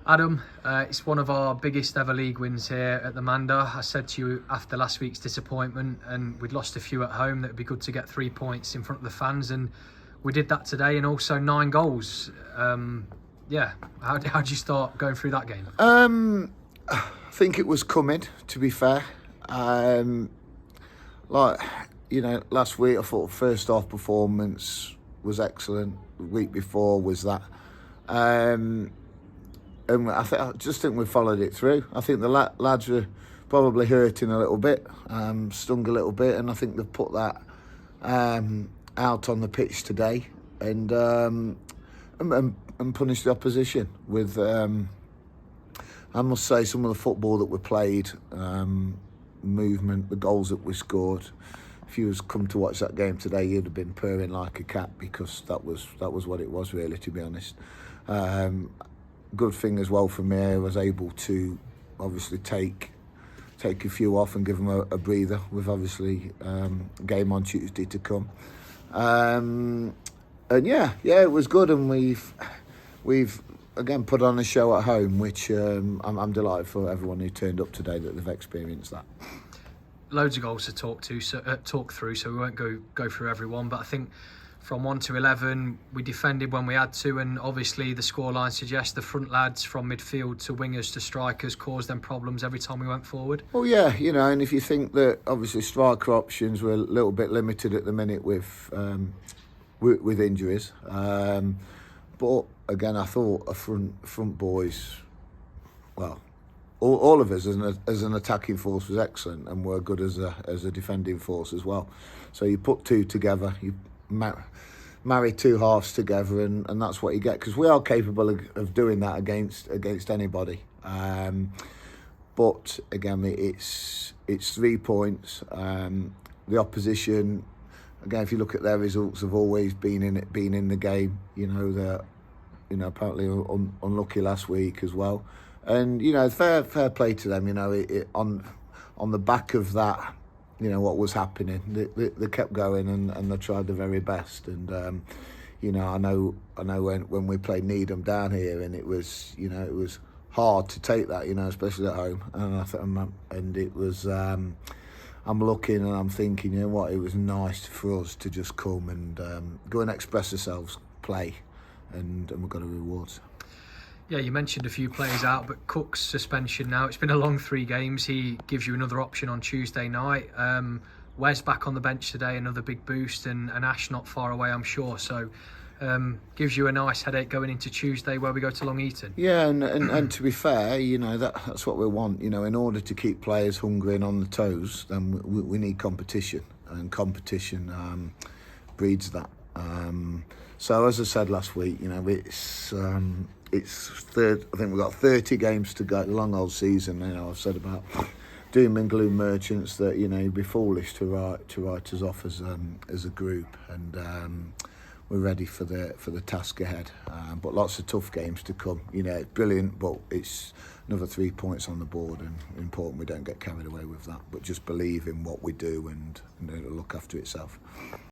Adam, it's one of our biggest ever league wins here at the Manda. I said to you after last week's disappointment, and we'd lost a few at home, that it'd be good to get 3 points in front of the fans, and we did that today, and also 9 goals. How'd you start going through that game? I think it was coming, to be fair. Last week I thought first half performance was excellent. The week before was that. And I just think we followed it through. I think the lads were probably hurting a little bit, stung a little bit, and I think they've put that out on the pitch today and punished the opposition with. I must say, some of the football that we played, movement, the goals that we scored. If you was come to watch that game today, you'd have been purring like a cat, because that was what it was, really, to be honest. Good thing as well for me, I was able to obviously take a few off and give them a breather, with obviously game on Tuesday to come. It was good, and we've again put on a show at home, which I'm delighted for everyone who turned up today that they've experienced that. Loads of goals to talk through, so we won't go through everyone, but I think from 1 to 11 we defended when we had to, and obviously the scoreline suggests the front lads from midfield to wingers to strikers caused them problems every time we went forward. Well, yeah, and if you think that obviously striker options were a little bit limited at the minute with injuries, but again, I thought a front boys, well, all of us as an attacking force was excellent, and were good as a defending force as well. So you put two together, you marry two halves together, and that's what you get, because we are capable of doing that against anybody. But again, it's 3 points. The opposition, again, if you look at their results, have always been in the game. They're apparently unlucky last week as well. And fair play to them. On the back of that, what was happening, they kept going, and they tried their very best. And I know when we played Needham down here, and it was hard to take that, especially at home. And it was. I'm looking and I'm thinking, it was nice for us to just come and go and express ourselves, play, and we got a reward. Yeah, you mentioned a few players out, but Cook's suspension now. It's been a long 3 games. He gives you another option on Tuesday night. Wes back on the bench today, another big boost, and Ash not far away, I'm sure. So gives you a nice headache going into Tuesday, where we go to Long Eaton. Yeah, and to be fair, that's what we want. In order to keep players hungry and on the toes, then we need competition, and competition breeds that. So as I said last week, it's third. I think we've got 30 games to go. Long old season. I've said about doom and gloom merchants that you'd be foolish to write us off as a group, and we're ready for the task ahead. But lots of tough games to come. It's brilliant, but it's another 3 points on the board, and important we don't get carried away with that. But just believe in what we do, and it'll look after itself.